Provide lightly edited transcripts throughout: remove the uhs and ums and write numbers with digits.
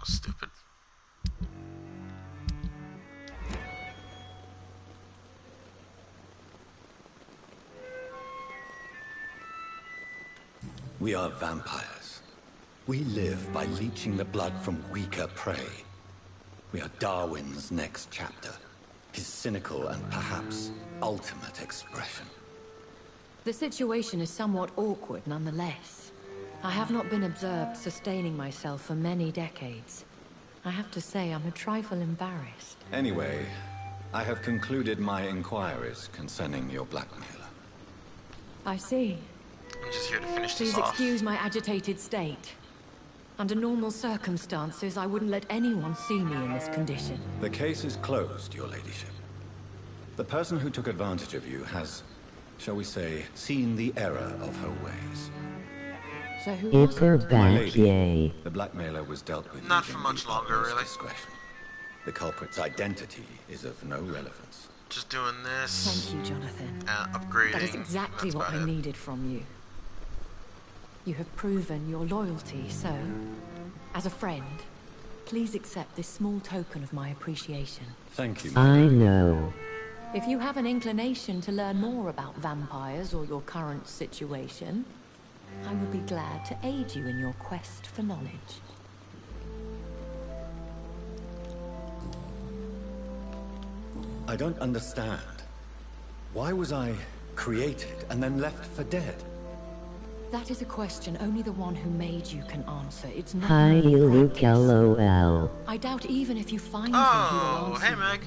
was stupid. We are vampires. We live by leeching the blood from weaker prey. We are Darwin's next chapter. His cynical and perhaps ultimate expression. The situation is somewhat awkward nonetheless. I have not been observed sustaining myself for many decades. I have to say I'm a trifle embarrassed. Anyway, I have concluded my inquiries concerning your blackmailer. I see. I'm just here to finish Please this off. excuse my agitated state. Under normal circumstances, I wouldn't let anyone see me in this condition. The case is closed, your ladyship. The person who took advantage of you has, shall we say, seen the error of her ways. So who was it? My lady, the blackmailer was dealt with Not using for much the longer, utmost really. discretion. The culprit's identity is of no relevance. Just doing this. Thank you, Jonathan. Upgrading. That is exactly That's what about I it. needed from you. You have proven your loyalty, so, as a friend, please accept this small token of my appreciation. Thank you. I know. If you have an inclination to learn more about vampires or your current situation, I would be glad to aid you in your quest for knowledge. I don't understand. Why was I created and then left for dead? That is a question only the one who made you can answer. It's not Hi, my Luke, practice. LOL. I doubt even if you find him, he Oh, will answer hey, you, Meg.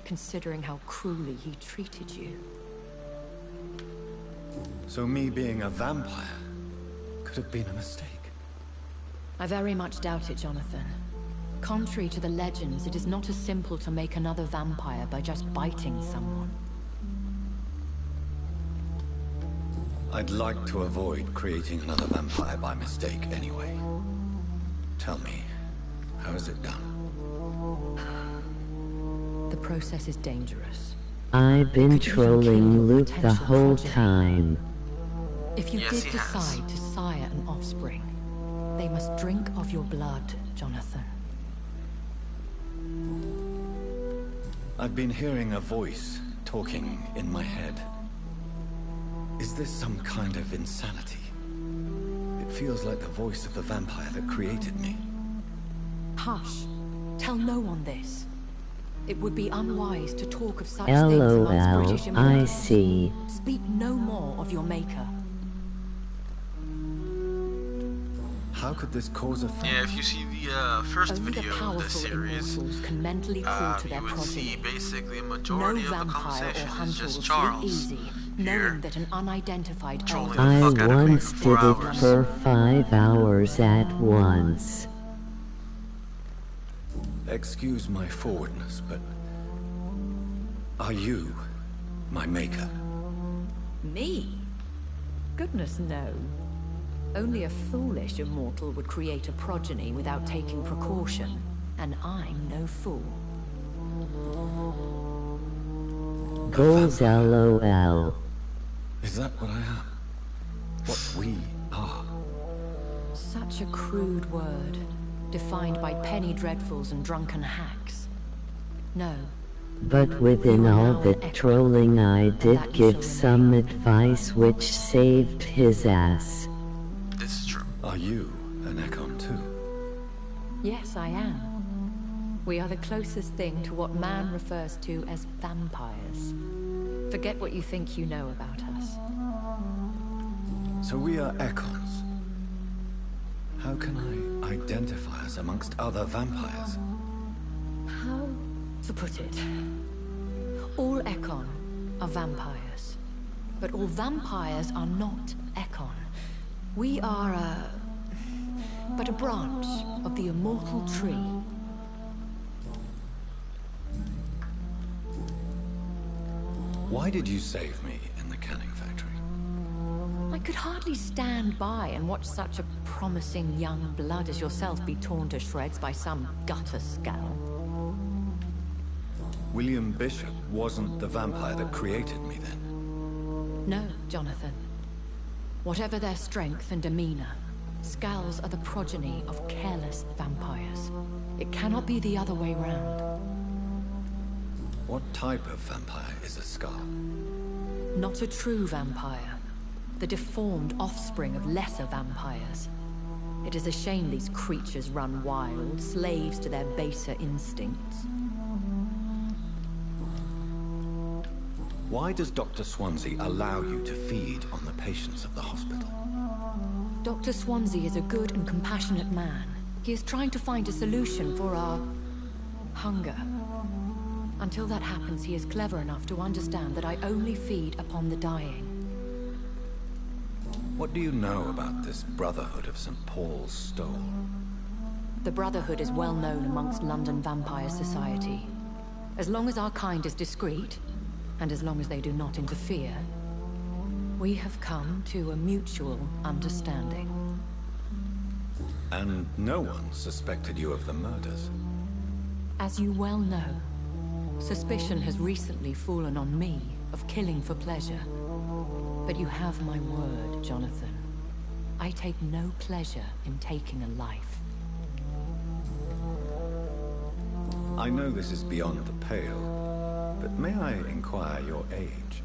considering how cruelly he treated you. So me being a vampire could have been a mistake. I very much doubt it, Jonathan. Contrary to the legends, it is not as simple to make another vampire by just biting someone. I'd like to avoid creating another vampire by mistake anyway. Tell me, how is it done? The process is dangerous. I've been Could even trolling kill your Luke the potential whole progeny. time. If you Yes, did he has. decide to sire an offspring, they must drink of your blood, Jonathan. I've been hearing a voice talking in my head. Is this some kind of insanity? It feels like the voice of the vampire that created me. Hush. Tell no one this. It would be unwise to talk of such things amongst British LOL, I immortals. see. Speak no more of your maker. How could this cause a Yeah, if you see the first Only the video of powerful this series, immortals can mentally cruel to you their would see progeny. basically a No majority of the vampire or conversation is hunter will just sleep Charles easy, here. knowing that an unidentified Trolling elder the I fuck out of me once for did 4 it hours. for 5 hours at once. Excuse my forwardness, but are you my maker? Me? Goodness no. Only a foolish immortal would create a progeny without taking precaution, and I'm no fool. Goals LOL. Is that what I am? What we are? Such a crude word, defined by penny dreadfuls and drunken hacks. No, But within all the trolling I did give some advice which saved his ass. This is true. Are you an Ekon too? yes I am. We are the closest thing to what man refers to as vampires. Forget what you think you know about us. So we are Ekons. How can I identify us amongst other vampires? How to put it? All Ekon are vampires. But all vampires are not Ekon. We are but a branch of the immortal tree. Why did you save me in the canning factory? I could hardly stand by and watch such a promising young blood as yourself be torn to shreds by some gutter scowl. William Bishop wasn't the vampire that created me then. No, Jonathan. Whatever their strength and demeanor, Scowls are the progeny of careless vampires. cannot be the other way round. What type of vampire is a Scar? Not a true vampire. The deformed offspring of lesser vampires. It is a shame these creatures run wild, slaves to their baser instincts. Why does Dr. Swansea allow you to feed on the patients of the hospital? Dr. Swansea is a good and compassionate man. He is trying to find a solution for our hunger. Until that happens, he is clever enough to understand that I only feed upon the dying. What do you know about this Brotherhood of St. Paul's Stole? The Brotherhood is well known amongst London vampire society. As long as our kind is discreet, and as long as they do not interfere, we have come to a mutual understanding. And no one suspected you of the murders? As you well know, suspicion has recently fallen on me of killing for pleasure. But you have my word, Jonathan. I take no pleasure in taking a life. I know this is beyond the pale, but may I inquire your age?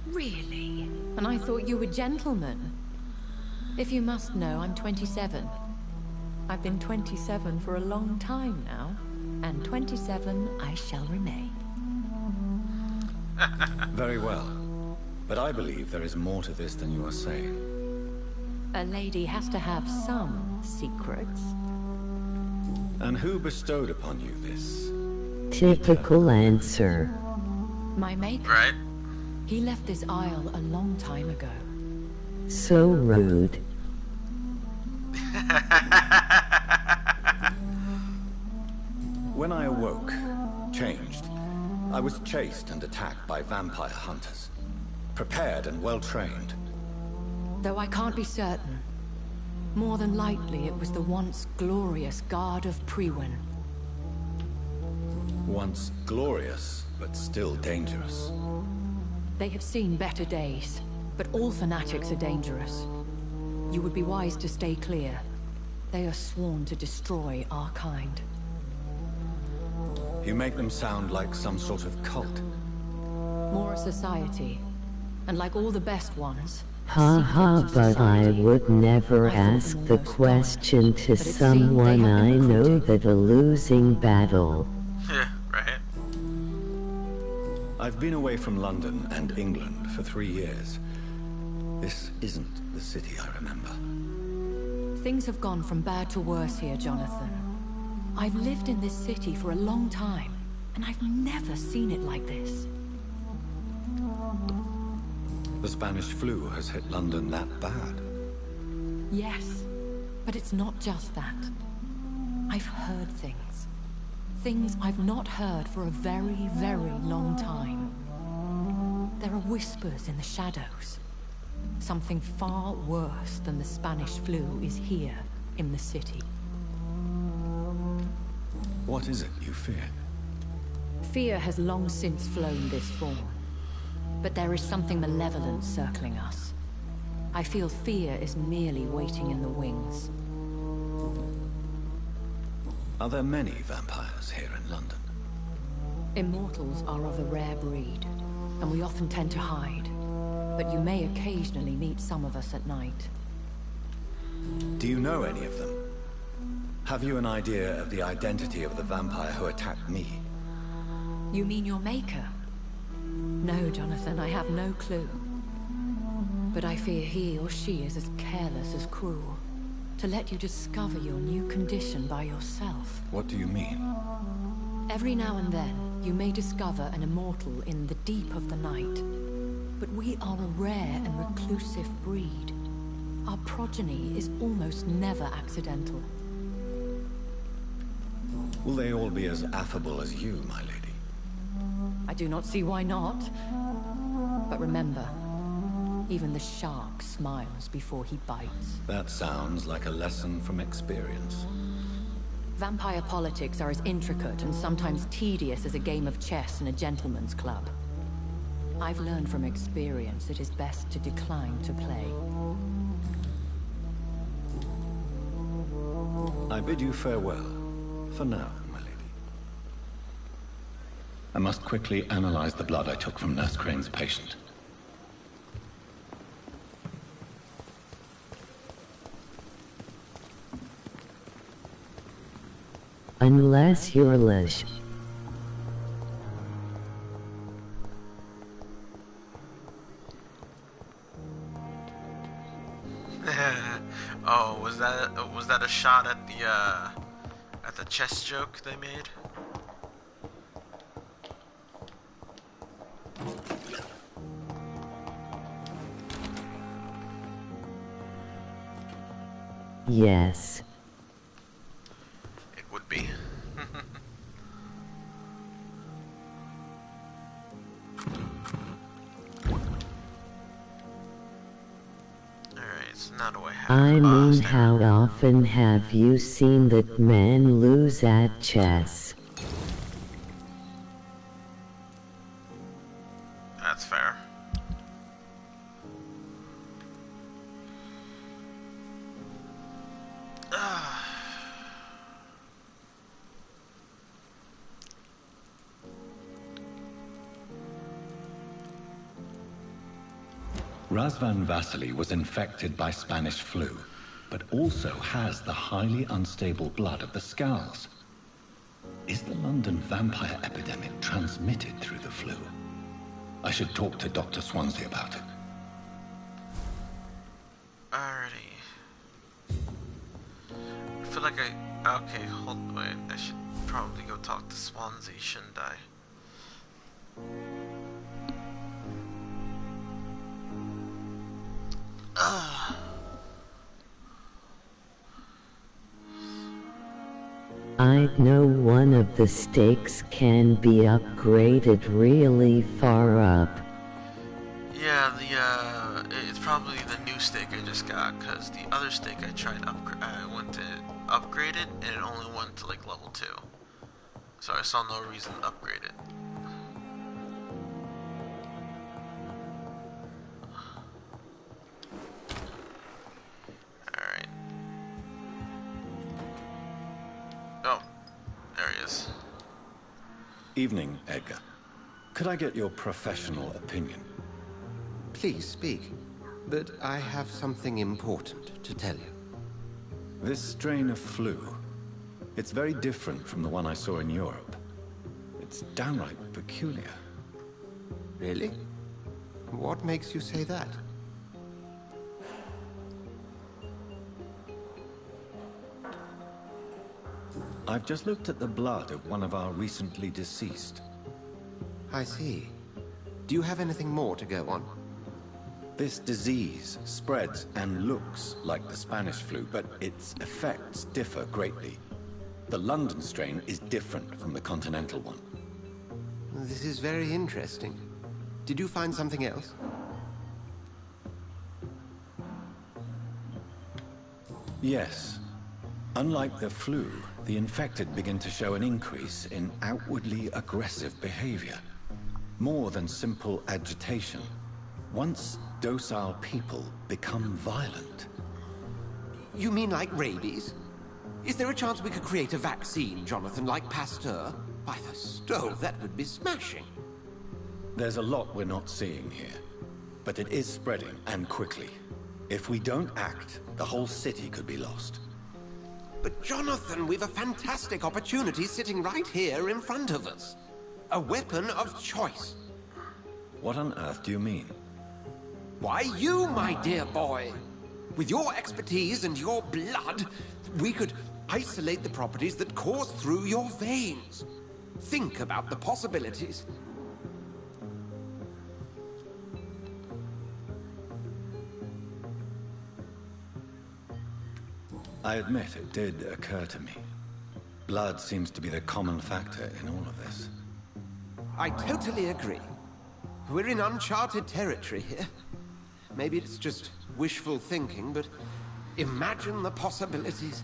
Really? And I thought you were gentlemen. If you must know, I'm 27. I've been 27 for a long time now, and 27 I shall remain. Very well. But I believe there is more to this than you are saying. A lady has to have some secrets. And who bestowed upon you this? Typical answer. My maker. Right? He left this isle a long time ago. So rude. When I awoke, changed, I was chased and attacked by vampire hunters. Prepared and well-trained. Though I can't be certain. More than likely, it was the once glorious Guard of Priwen. Once glorious, but still dangerous. They have seen better days, but all fanatics are dangerous. You would be wise to stay clear. They are sworn to destroy our kind. You make them sound like some sort of cult. More a society. And like all the best ones... Haha, but I would never ask the question to someone I know that a losing battle. Yeah, right. I've been away from London and England for 3 years. This isn't the city I remember. Things have gone from bad to worse here, Jonathan. I've lived in this city for a long time, and I've never seen it like this. The Spanish flu has hit London that bad. Yes, but it's not just that. I've heard things. Things I've not heard for a very, very long time. There are whispers in the shadows. Something far worse than the Spanish flu is here in the city. What is it you fear? Fear has long since flown this form. But there is something malevolent circling us. I feel fear is merely waiting in the wings. Are there many vampires here in London? Immortals are of a rare breed, and we often tend to hide. But you may occasionally meet some of us at night. Do you know any of them? Have you an idea of the identity of the vampire who attacked me? You mean your maker? No, Jonathan, I have no clue. But I fear he or she is as careless as cruel. To let you discover your new condition by yourself. What do you mean? Every now and then, you may discover an immortal in the deep of the night. But we are a rare and reclusive breed. Our progeny is almost never accidental. Will they all be as affable as you, my lady? I do not see why not. But remember, even the shark smiles before he bites. That sounds like a lesson from experience. Vampire politics are as intricate and sometimes tedious as a game of chess in a gentleman's club. I've learned from experience it is best to decline to play. I bid you farewell. for now, my lady. I must quickly analyze the blood I took from Nurse Crane's patient. Unless you're Lish. Oh, was that a shot at the chess joke they made? Yes. It would be. Alright, so now do I have... I mean, how often have you seen that men lose at chess? That's fair. Razvan Vasily was infected by Spanish flu, but also has the highly unstable blood of the Scowls. Is the London vampire epidemic transmitted through the flu? I should talk to Dr. Swansea about it. Alrighty. I feel like okay, wait, I should probably go talk to Swansea, shouldn't I? I know one of the stakes can be upgraded really far up. Yeah, it's probably the new stake I just got, because the other stake I went to upgrade it, and it only went to like level 2. So I saw no reason to upgrade it. Alright. Oh, there he is. Evening, Edgar. Could I get your professional opinion? Please speak, but I have something important to tell you. This strain of flu, it's very different from the one I saw in Europe. It's downright peculiar. Really? What makes you say that? I've just looked at the blood of one of our recently deceased. I see. Do you have anything more to go on? This disease spreads and looks like the Spanish flu, but its effects differ greatly. The London strain is different from the continental one. This is very interesting. Did you find something else? Yes. Unlike the flu, the infected begin to show an increase in outwardly aggressive behavior. More than simple agitation. Once docile people become violent. You mean like rabies? Is there a chance we could create a vaccine, Jonathan, like Pasteur? By the stove, that would be smashing. There's a lot we're not seeing here. But it is spreading, and quickly. If we don't act, the whole city could be lost. But Jonathan, we've a fantastic opportunity sitting right here in front of us. A weapon of choice. What on earth do you mean? Why, you, my dear boy. With your expertise and your blood, we could isolate the properties that course through your veins. Think about the possibilities. I admit it did occur to me. Blood seems to be the common factor in all of this. I totally agree. We're in uncharted territory here. Maybe it's just wishful thinking, but imagine the possibilities.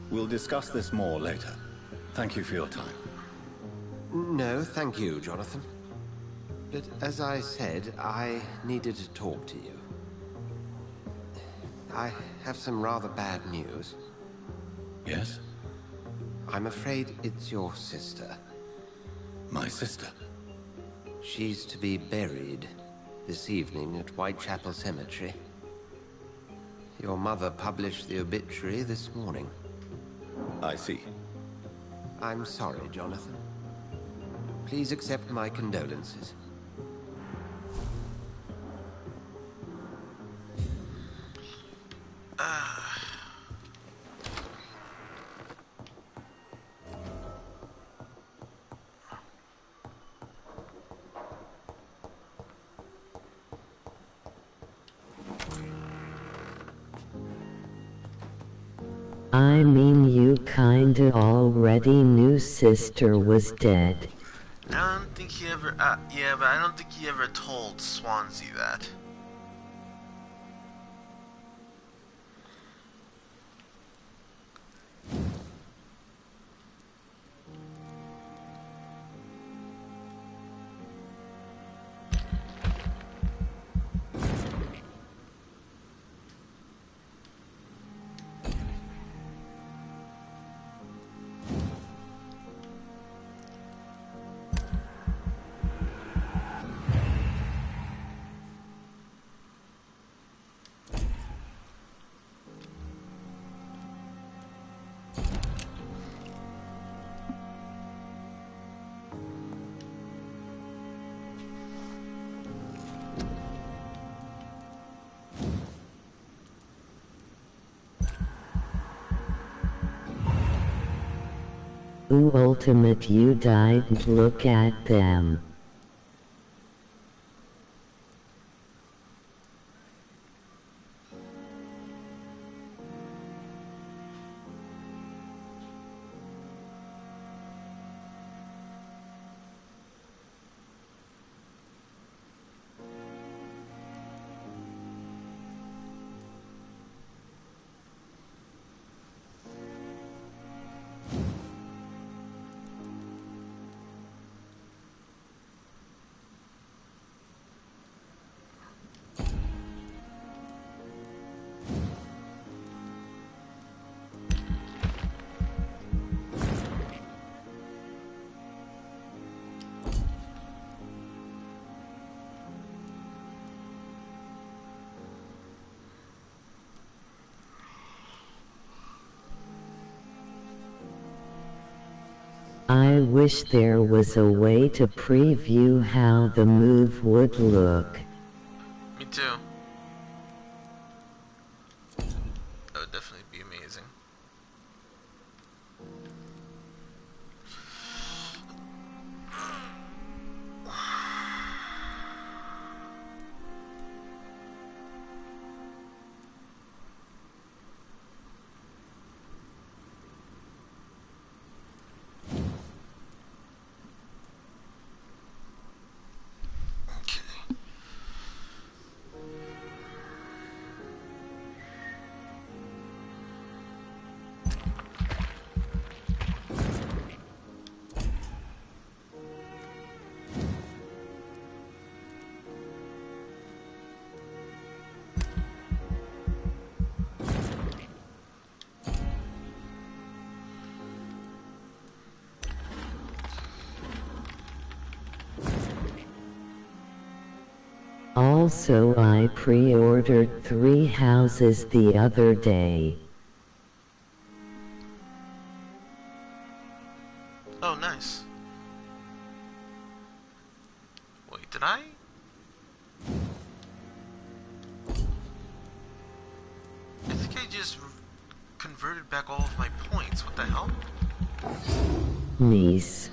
We'll discuss this more later. Thank you for your time. No, thank you, Jonathan. But as I said, I needed to talk to you. I have some rather bad news. Yes? I'm afraid it's your sister. My sister? She's to be buried this evening at Whitechapel Cemetery. Your mother published the obituary this morning. I see. I'm sorry, Jonathan. Please accept my condolences. I mean, you kinda already knew sister was dead. I don't think he ever, yeah, but I don't think he ever told Swansea that. Ooh, ultimate, you died. Look at them. I wish there was a way to preview how the move would look. Me too. That would definitely be amazing. Also, I pre-ordered 3 houses the other day. Oh, nice. Wait, did I? I think I just converted back all of my points. What the hell? Nice.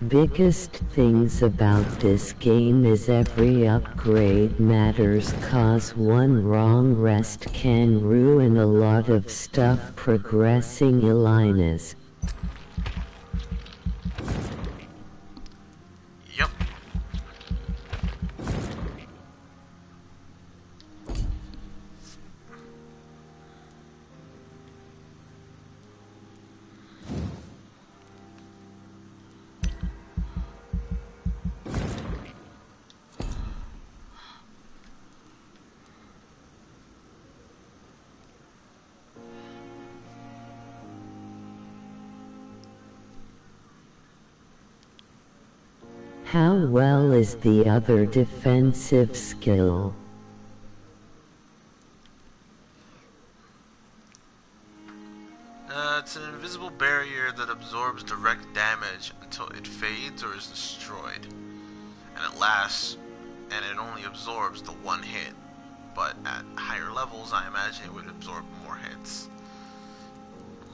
biggest things about this game is every upgrade matters, cause one wrong rest can ruin a lot of stuff. Progressing Elinus. Yep. How well is the other defensive skill? It's an invisible barrier that absorbs direct damage until it fades or is destroyed. And it lasts, and it only absorbs the one hit. But at higher levels, I imagine it would absorb more hits.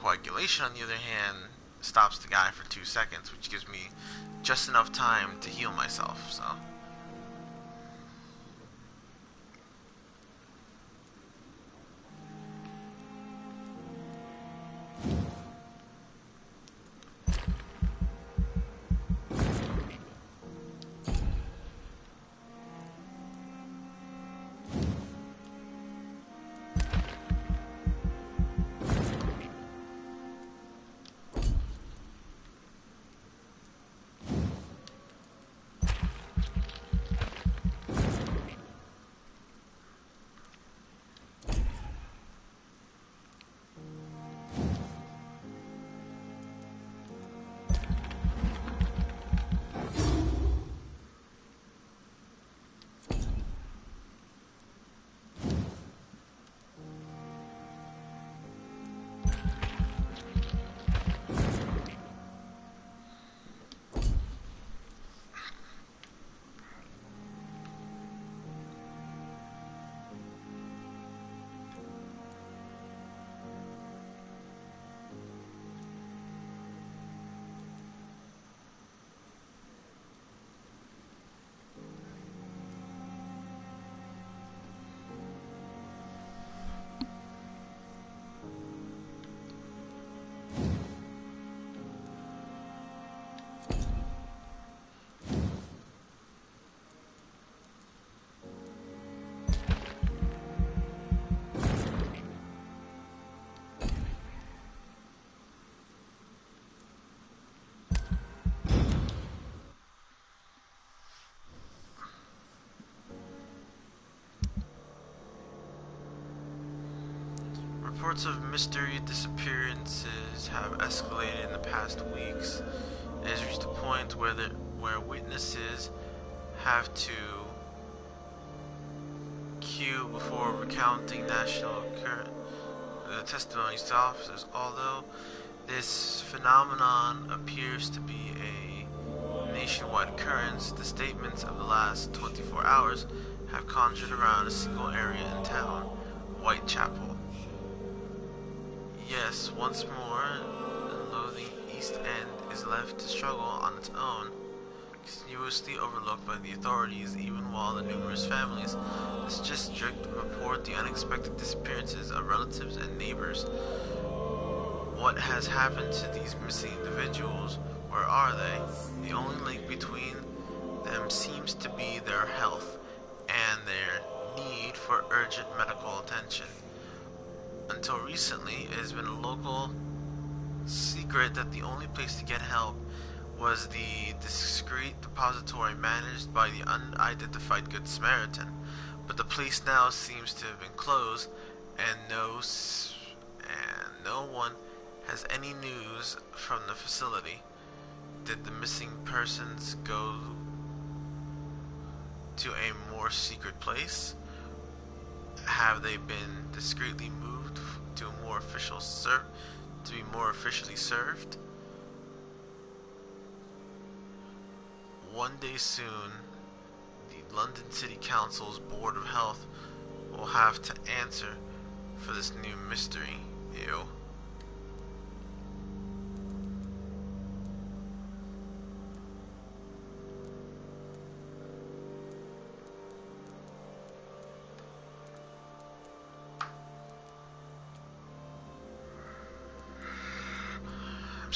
Coagulation, on the other hand, stops the guy for 2 seconds, which gives me just enough time to heal myself, so... Reports of mystery disappearances have escalated in the past weeks. It has reached a point where witnesses have to queue before recounting the testimonies to officers. Although this phenomenon appears to be a nationwide occurrence, the statements of the last 24 hours have conjured around a single area in town, Whitechapel. Yes, once more, the loathing East End is left to struggle on its own, continuously overlooked by the authorities, even while the numerous families in this district report the unexpected disappearances of relatives and neighbors. What has happened to these missing individuals? Where are they? The only link between them seems to be their health and their need for urgent medical attention. Until recently, it has been a local secret that the only place to get help was the discreet depository managed by the unidentified Good Samaritan. But the place now seems to have been closed, and no one has any news from the facility. Did the missing persons go to a more secret place? Have they been discreetly moved to a more official to be more officially served? One day soon, the London City Council's Board of Health will have to answer for this new mystery. Ew.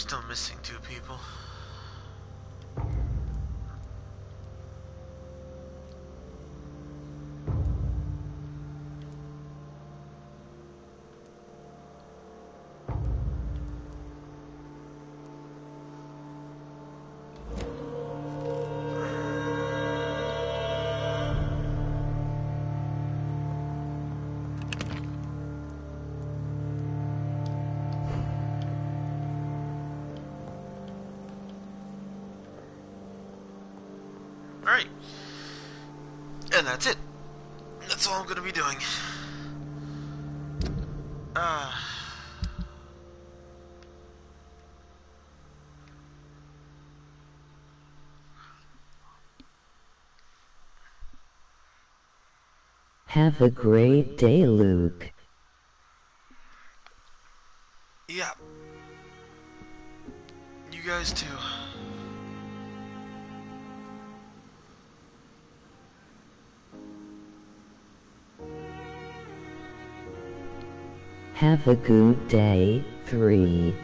still missing 2 people. Alright. And that's it. That's all I'm gonna be doing. Have a great day, Luke. Yeah. You guys too. Have a good day, 3.